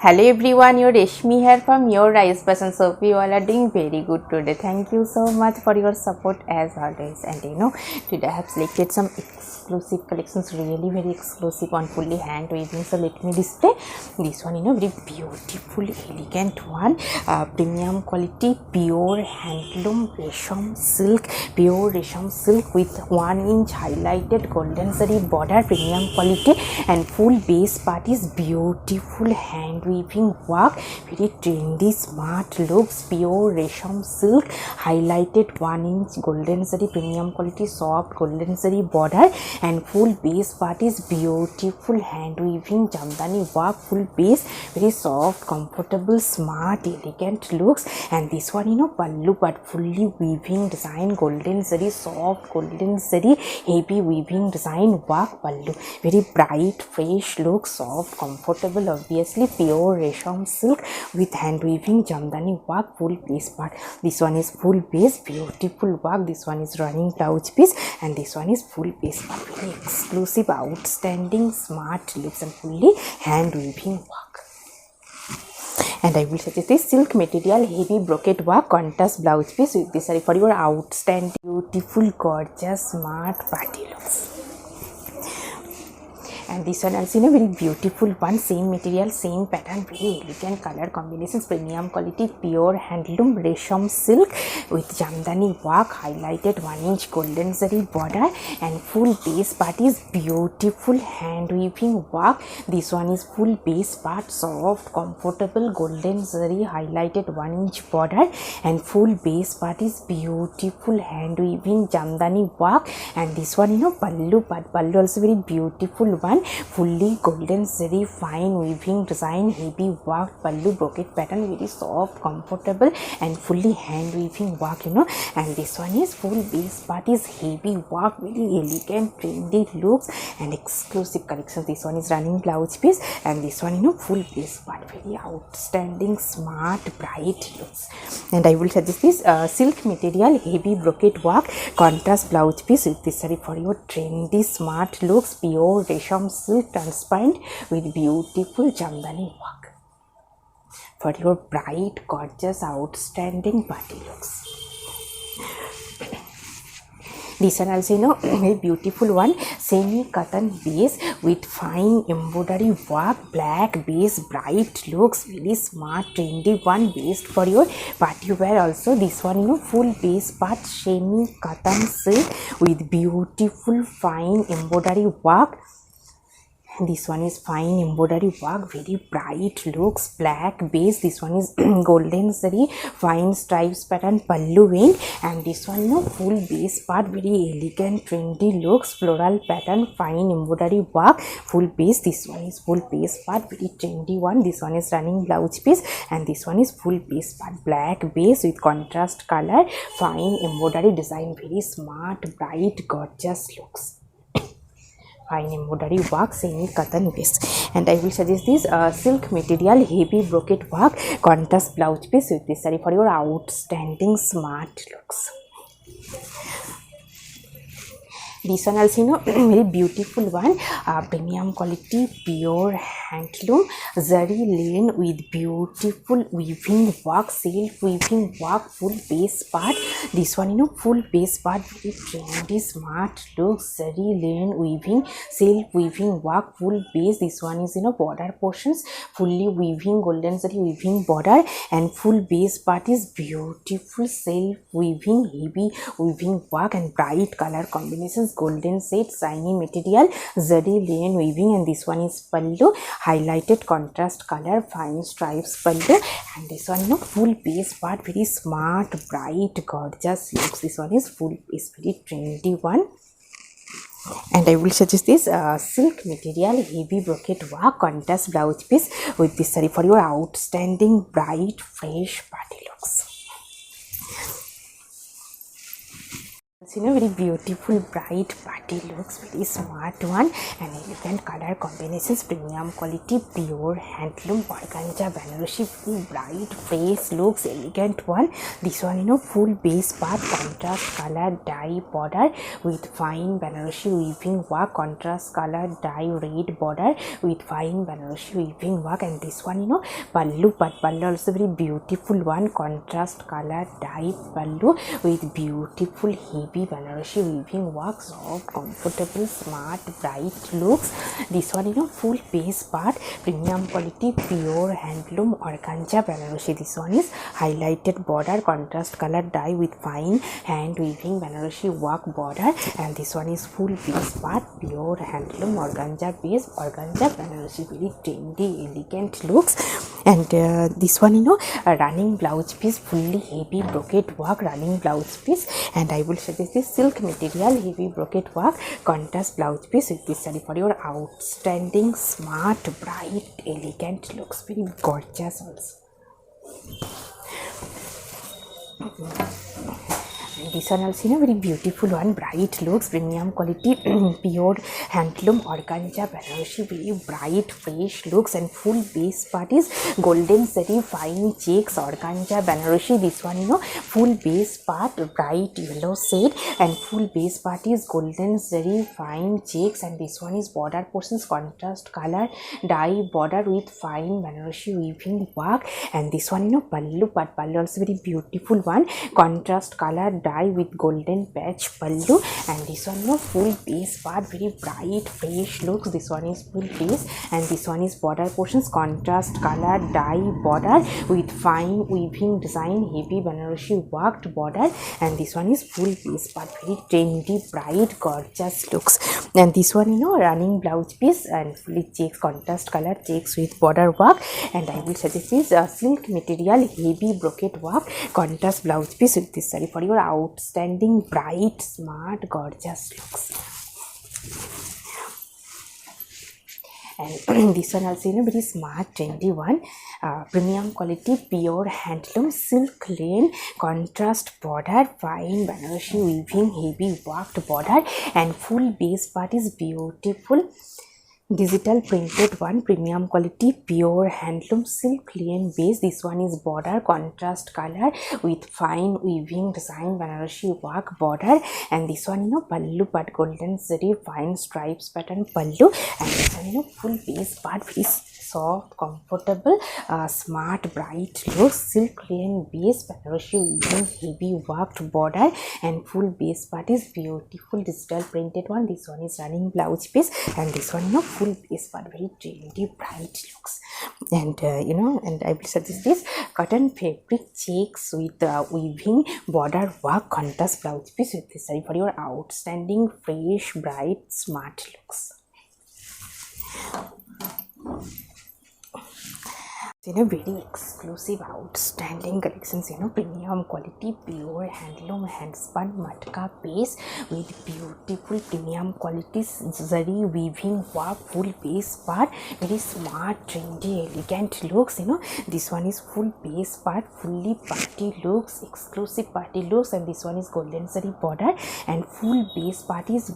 Hello everyone, your Reshmi here from your Rice Person. So we all are doing very good today. Thank you so much for your support as always. And today I have selected some exclusive collections, really very exclusive on fully hand weaving. So let me display this one, very beautiful, elegant one, premium quality, pure handloom resham silk, pure resham silk with 1 inch highlighted golden zari border, premium quality, and full base part is beautiful hand weaving work, very trendy smart looks, pure resham silk, highlighted 1 inch golden zari, premium quality, soft golden zari border, and full base part is beautiful hand weaving jamdani work, full base, very soft, comfortable, smart, elegant looks. And this one pallu part, fully weaving design, golden zari, soft golden zari, heavy weaving design work pallu, very bright, fresh look, soft, comfortable, obviously pure resham silk with hand weaving jamdani work, full base part. This one is full base, beautiful work. This one is running blouse piece, and this one is full base part, very exclusive, outstanding, smart looks, and fully hand weaving work. And I will suggest this silk material heavy brocade work contrast blouse piece with this saree for your outstanding, beautiful, gorgeous, smart party looks. And this one also very beautiful one, same material, same pattern, very elegant color combinations, premium quality, pure handloom resham silk with jamdani work, highlighted 1 inch golden zari border, and full base part is beautiful hand weaving work. This one is full base part, soft, comfortable, golden zari, highlighted 1 inch border, and full base part is beautiful hand weaving jamdani work. And this one pallu part, pallu also very beautiful one, fully golden zari, fine weaving design, heavy work pallu, brocade pattern, very soft, comfortable, and fully hand weaving work And this one is full base part is heavy work, very elegant, trendy looks, and exclusive collection. This one is running blouse piece, and this one full base part, very outstanding, smart, bright looks. And I will suggest this silk material heavy brocade work contrast blouse piece with this saree for your trendy smart looks, pure resham silk transparent with beautiful jamdani work for your bright, gorgeous, outstanding party looks. This one also very beautiful one, semi cotton base with fine embroidery work, black base, bright looks, very smart, trendy one, based for your party wear also. This one full base part, semi cotton silk with beautiful fine embroidery work. This one is fine embroidery work, very bright looks, black base. This one is golden zari, fine stripes pattern, pallu vein. And this one full base part, very elegant, trendy looks, floral pattern, fine embroidery work, full base. This one is full base part, very trendy one. This one is running blouse piece, and this one is full base part, black base with contrast color, fine embroidery design, very smart, bright, gorgeous looks. Fine embroidery work, semi cotton base. And I will suggest this silk material heavy brocade work contrast blouse piece with this saree for your outstanding smart looks. This one also very beautiful one, premium quality, pure handloom zari lane with beautiful weaving work, self weaving work, full base part. This one full base part, very trendy, smart looks, zari lane weaving, self weaving work, full base. This one is border portions, fully weaving, golden zari weaving border, and full base part is beautiful self weaving, heavy weaving work, and bright color combinations, golden set, shiny material, zari lane weaving. And this one is pallu, highlighted contrast color, fine stripes pallu. And this one full base part, very smart, bright, gorgeous looks. This one is full base, very trendy one. And I will suggest this silk material heavy brocade work contrast blouse piece with this saree for your outstanding, bright, fresh party looks. you know, very beautiful bright party looks, very smart one, and elegant color combinations, premium quality pure handloom organza Banarosi, very bright fresh looks, elegant one. This one, you know, full base part, contrast color dye border with fine Banarosi weaving work, contrast color dye red border with fine Banarosi weaving work. And this one, you know, pallu, but pallu also very beautiful one, contrast color dye pallu with beautiful heavy Banarosi weaving work, soft, comfortable, smart, bright looks. This one, you know, full base part, premium quality pure handloom organza Banarosi. This one is highlighted border, contrast color dye with fine hand weaving Banarosi work border. And this one is full base part, pure handloom organza base, organza Banarosi, very trendy, elegant looks. And this one, you know, a running blouse piece, fully heavy brocade work, running blouse piece. And I will suggest this silk material, heavy brocade work, contrast blouse piece with this saree for your outstanding, smart, bright, elegant looks, very gorgeous also. This one also, you know, very beautiful one, bright looks, premium quality pure handloom organza Banarosi, very bright fresh looks. And full base part is golden zari fine checks organza Banarosi. This one, you know, full base part bright yellow shade, and full base part is golden zari fine checks. And this one is border portions, contrast color dye border with fine Banarosi weaving work. And this one, you know, pallu, but pallu also very beautiful one, contrast color dye with golden patch pallu. And this one, no, full base part, very bright fresh looks. This one is full base, and this one is border portions, contrast color dye border with fine weaving design, heavy Banarosi worked border. And this one is full base part, very trendy, bright, gorgeous looks. And this one, you know, running blouse piece and fully checks, contrast color checks with border work. And I will suggest this silk material, heavy brocade work, contrast blouse piece with this saree for your outstanding, bright, smart, gorgeous looks. And this one also, you know, very smart, trendy one, premium quality pure handloom silk lane, contrast border, fine Banarosi weaving, heavy worked border. And full base part is beautiful digital printed one, premium quality pure handloom silk lane base. This one is border, contrast color with fine weaving design Banarosi work border. And this one, you know, pallu, but golden zari fine stripes pattern pallu. And this one, you know, full base part, very soft, comfortable, smart, bright looks, silk lane base, Banarosi weaving, heavy worked border. And full base part is beautiful digital printed one. This one is running blouse piece. And this one, you know, full base part, very trendy, bright looks. And you know, and I will suggest this cotton fabric checks with weaving border work, contrast blouse piece with this saree for your outstanding, fresh, bright, smart looks. You know, very exclusive, outstanding collections, you know, premium quality pure handloom handspun matka base with beautiful premium quality zari weaving work, full base part, very smart, trendy, elegant looks. You know, this one is full base part, fully party looks, exclusive party looks. And this one is golden zari border. And full base part is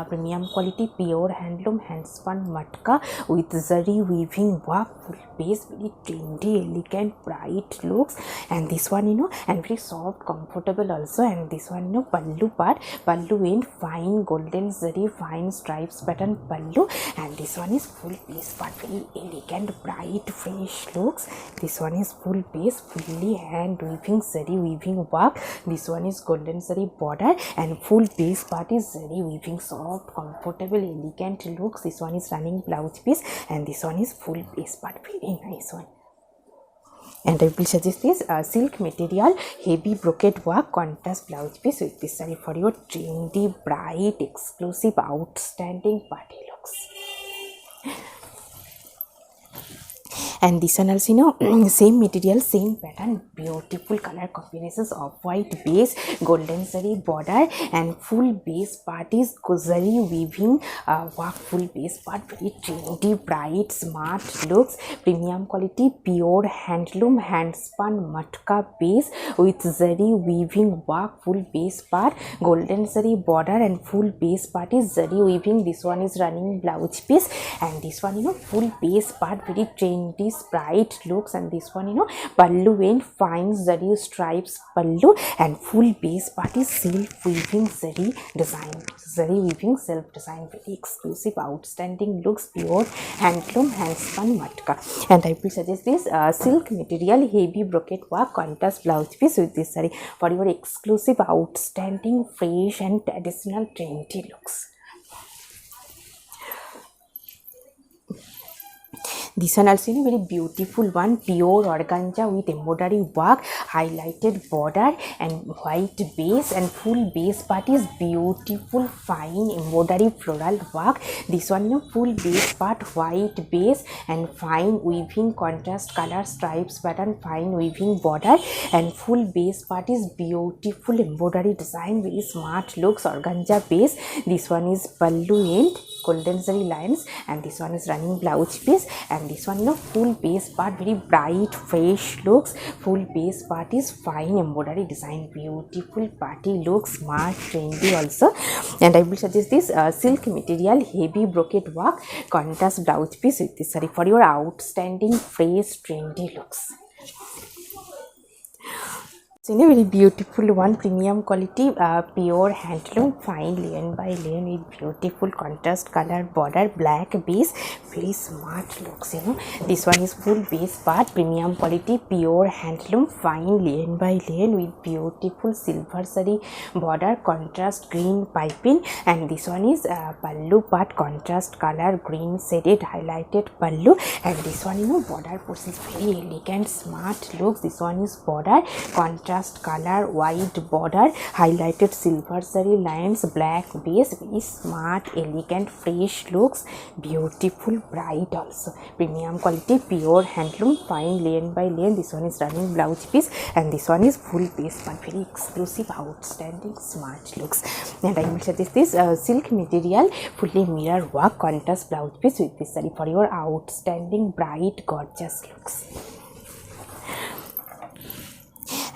premium quality pure handloom handspun matka with zari weaving work, full base, very trendy, elegant, bright looks. And this one, you know, and very soft, comfortable also. And this one, you know, pallu part, pallu in fine golden zari fine stripes pattern pallu. And this one is full base part, very elegant, bright, fresh looks. This one is full base, fully hand weaving zari weaving work. This one is golden zari border. And full base part is zari weaving, soft, comfortable, elegant looks. This one is running blouse piece. And this one is full base part, very nice one. And I will suggest this silk material, heavy brocade work, contrast blouse piece with this saree for your trendy, bright, exclusive, outstanding party looks. And this one also, you know, same material, same pattern, beautiful color combinations of white base, golden zari border, and full base part is zari weaving work. Full base part, very trendy, bright, smart looks, premium quality, pure handloom, hand spun matka base with zari weaving work. Full base part, golden zari border, and full base part is zari weaving. This one is running blouse piece, and this one, you know, full base part, very trendy, bright looks. And this one, you know, pallu and fine zari stripes pallu, and full base part is self weaving zari design, zari weaving self design, very exclusive, outstanding looks, pure handloom, hand spun matka. And I will suggest this silk material, heavy brocade work, contrast blouse piece with this saree for your exclusive, outstanding, fresh and traditional trendy looks. This one also a very beautiful one, pure organza with embroidery work, highlighted border and white base, and full base part is beautiful fine embroidery floral work. This one, you know, full base part, white base and fine weaving contrast color stripes pattern, fine weaving border, and full base part is beautiful embroidery design, very smart looks, organza base. This one is pallu and golden zari lines, and this one is running blouse piece. And this one, you know, full base part, very bright fresh looks, full base part is fine embroidery design, beautiful party looks, smart trendy also. And I will suggest this silk material, heavy brocade work, contrast blouse piece with this saree for your outstanding fresh trendy looks. So in a very beautiful one, premium quality, pure handloom, fine linen by linen with beautiful contrast color border, black base, very smart looks, you know. This one is full base part, premium quality, pure handloom, fine linen by linen with beautiful silver zari border, contrast green piping. And this one is pallu part, contrast color green shaded highlighted pallu. And this one, you know, border portion is very elegant, smart looks. This one is border, contrast color white border, highlighted silver zari lines, black base, very smart elegant fresh looks, beautiful bright also, premium quality, pure handloom, fine linen by linen. This one is running blouse piece, and this one is full base but very exclusive, outstanding, smart looks. And I will suggest this silk material, fully mirror work, contrast blouse piece with this saree for your outstanding, bright, gorgeous looks.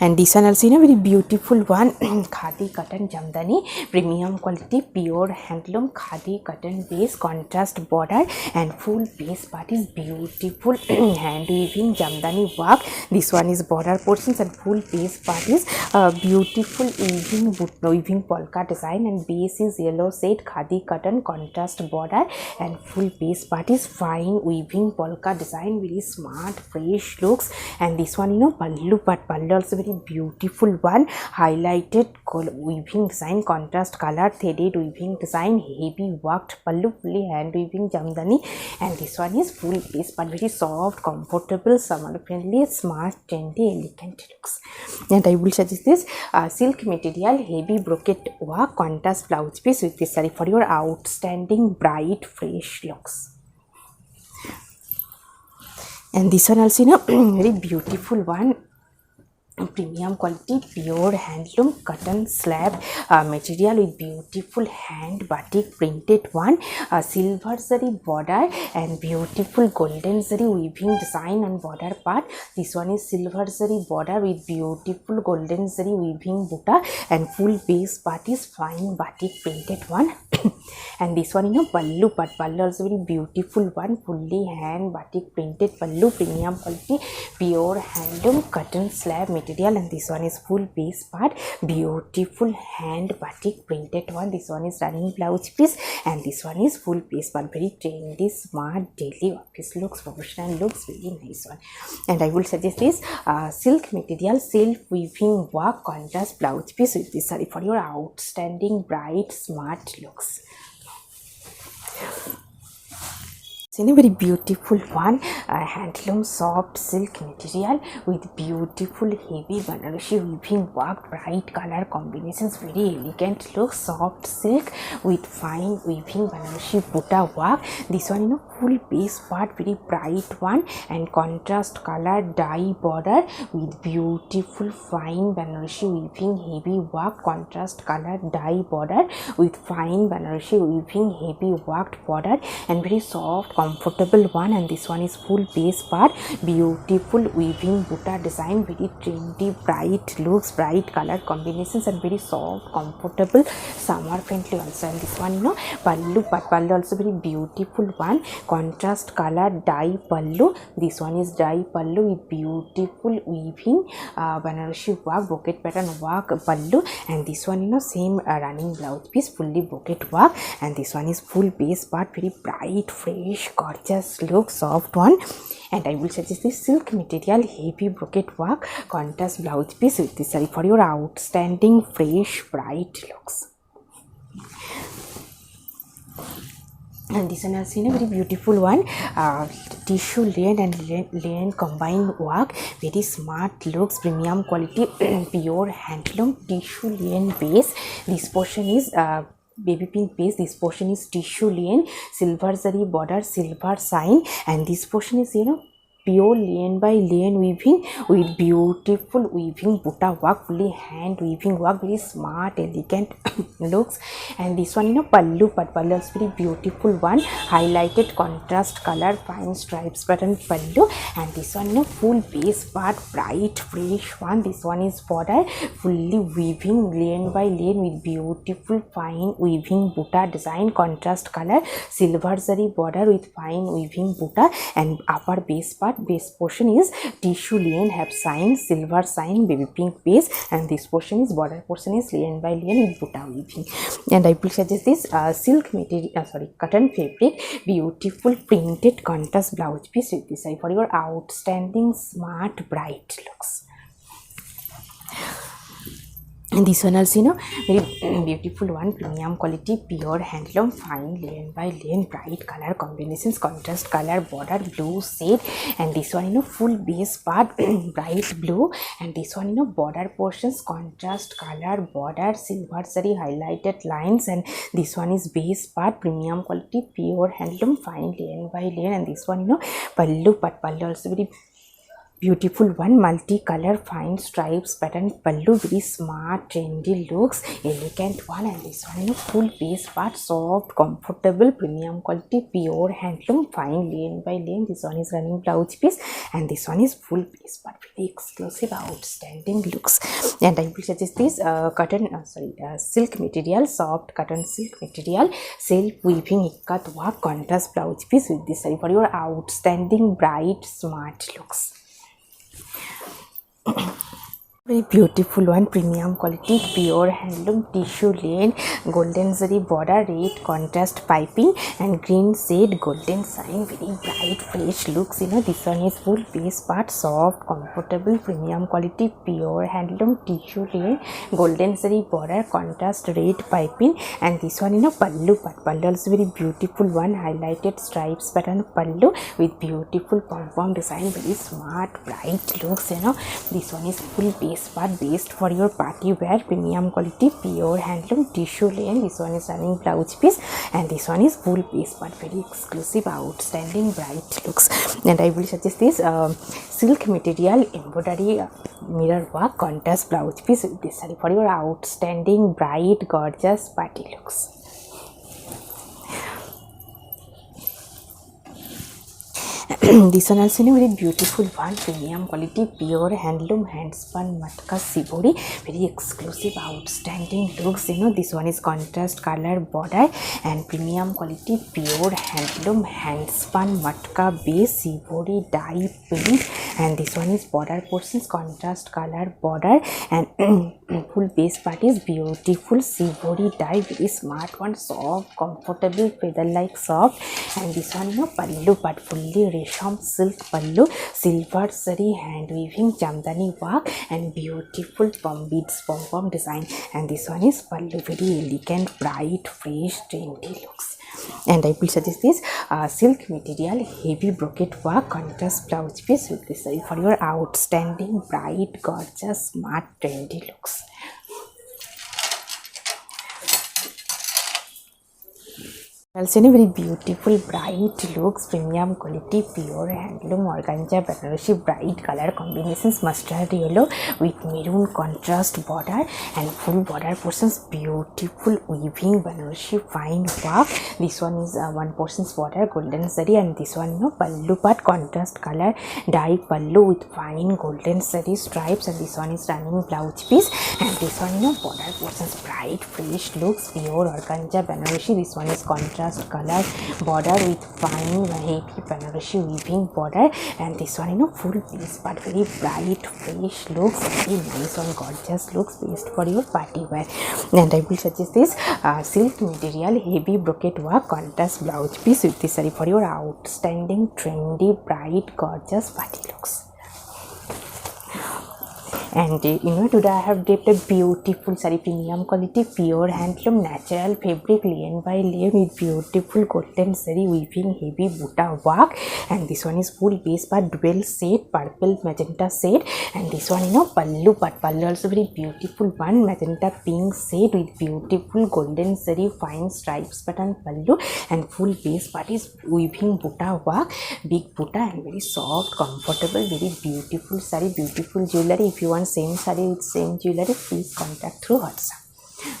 And this one also, you know, very beautiful one, khadi cotton jamdani, premium quality, pure handloom, khadi cotton base, contrast border, and full base part is beautiful hand weaving jamdani work. This one is border portions, and full base part is beautiful weaving polka design, and base is yellow shade khadi cotton, contrast border, and full base part is fine weaving polka design, very smart fresh looks. And this one, you know, pallu part, pallu also very beautiful one, highlighted weaving design, contrast color, threaded weaving design, heavy worked pallu, fully hand weaving jamdani. And this one is full base but very soft, comfortable, summer friendly, smart, trendy, elegant looks. And I will suggest this silk material, heavy brocade work, contrast blouse piece with this saree for your outstanding, bright, fresh looks. And this one also, you know, very beautiful one, premium quality, pure handloom cotton slab material with beautiful hand batik printed one, silver zari border and beautiful golden zari weaving design on border part. This one is silver zari border with beautiful golden zari weaving buta, and full base part is fine batik printed one. And this one, you know, pallu part, pallu also very beautiful one, fully hand batik printed pallu, premium quality, pure handloom cotton slab material. And this one is full base part, beautiful hand batik printed one. This one is running blouse piece, and this one is full base part, very trendy, smart, daily office looks, professional looks, very nice one. And I will suggest this silk material, self weaving work, contrast blouse piece with this saree for your outstanding, bright, smart looks. in a very beautiful one, handloom soft silk material with beautiful heavy Banarasi weaving work, bright color combinations, very elegant look, soft silk with fine weaving Banarasi butta work. This one full base part, very bright one, and contrast color dye border with beautiful fine Banarasi weaving heavy work, contrast color dye border with fine Banarasi weaving heavy worked border, and very soft comfortable one. And this one is full base part, beautiful weaving butta design, very trendy bright looks, bright color combinations, and very soft comfortable summer friendly also. And this one pallu, but pallu also very beautiful one, contrast color dye pallu. This one is dye pallu with beautiful weaving Banarasi work, brocade pattern work pallu. And this one same running blouse piece, fully brocade work. And this one is full base part, very bright fresh gorgeous look, soft one. And I will suggest this silk material heavy brocade work contrast blouse piece with this saree for your outstanding fresh bright looks. And this one has seen a very beautiful one, tissue linen and linen combined work, very smart looks, premium quality pure handloom tissue linen base. This portion is baby pink base, this portion is tissue linen, silver zari border, silver sign, and this portion is pure linen by linen weaving with beautiful weaving butta work, fully hand weaving work, very smart elegant looks. And this one pallu, but pallu is very beautiful one, highlighted contrast color fine stripes pattern pallu. And this one full base part, bright fresh one. This one is border, fully weaving linen by linen with beautiful fine weaving butta design, contrast color silver zari border with fine weaving butta. And upper base part, base portion is tissue linen, have sign silver sign, baby pink base. And this portion is border portion is linen by linen with butta weaving. And I will suggest this silk material, cotton fabric, beautiful printed contrast blouse piece with this for your outstanding smart bright looks. And this one also very beautiful one, premium quality pure handloom fine linen by linen, bright color combinations, contrast color border blue shade. And this one full base part bright blue. And this one border portions contrast color border silver zari highlighted lines. And this one is base part, premium quality pure handloom fine linen by linen. And this one pallu, but pallu also very beautiful one, multi-color fine stripes pattern pallu, very smart trendy looks, elegant one. And this one full base part, soft comfortable premium quality pure handloom fine linen by linen. This one is running blouse piece. And this one is full base part, very exclusive outstanding looks. And I will suggest this silk material, soft cotton silk material, self weaving ikat work contrast blouse piece with this for your outstanding bright smart looks. Very beautiful one, premium quality pure handloom tissue linen, golden zari border, red contrast piping, and green shade golden sign, very bright fresh looks. This one is full base part, soft comfortable premium quality pure handloom tissue linen, golden zari border, contrast red piping. And this one pallu, but pallu also very beautiful one, highlighted stripes pattern pallu with beautiful pom-pom design, very smart bright looks. This one is full base part, based for your party wear, premium quality pure handloom tissue linen. This one is running blouse piece. And this one is full base part, very exclusive outstanding bright looks. And I will suggest this silk material embroidery mirror work contrast blouse piece with this for your outstanding bright gorgeous party looks. This one also very beautiful one, premium quality pure handloom hand spun matka sibori, very exclusive outstanding looks. This one is contrast color border and premium quality pure handloom hand spun matka base sibori dye pink. And this one is border portions contrast color border, and full base part is beautiful sibori dye, very smart one, soft comfortable feather like soft. And this one pallu, but fully resham silk pallu, silver zari hand weaving jamdani work, and beautiful pom beads pom pom design. And this one is pallu, very elegant bright fresh trendy looks. And I will suggest this silk material heavy brocade work contrast blouse piece with this saree for your outstanding bright gorgeous smart trendy looks. Also, in a very beautiful, bright looks, premium quality, pure handloom organza Banarosi bright color combinations, mustard yellow with maroon contrast border and full border portions, beautiful weaving Banarosi fine work. This one is one portions border golden zari, and this one pallu part contrast color dye pallu with fine golden zari stripes, and this one is running blouse piece, and this one border portions bright fresh looks, pure organza Banarosi. This one is contrast color border with fine heavy Banarosi weaving border, and this one full piece but very bright fresh looks, very nice one gorgeous looks, best for your party wear. And I will suggest this silk material heavy brocade work contrast blouse piece with this saree for your outstanding trendy bright gorgeous party looks. And today I have draped a beautiful saree, premium quality, pure handloom, natural fabric, layer by layer with beautiful golden saree weaving heavy buta work. And this one is full base part dual shade, purple magenta shade, and this one pallu part, pallu also very beautiful one, magenta pink shade with beautiful golden saree fine stripes pattern pallu, and full base part is weaving buta work, big buta, and very soft, comfortable, very beautiful saree, beautiful jewelry. If you want same saree with same jewelry, please contact through WhatsApp.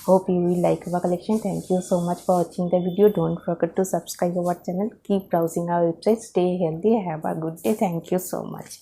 Hope you will like our collection. Thank you so much for watching the video. Don't forget to subscribe our channel. Keep browsing our website. Stay healthy. Have a good day. Thank you so much.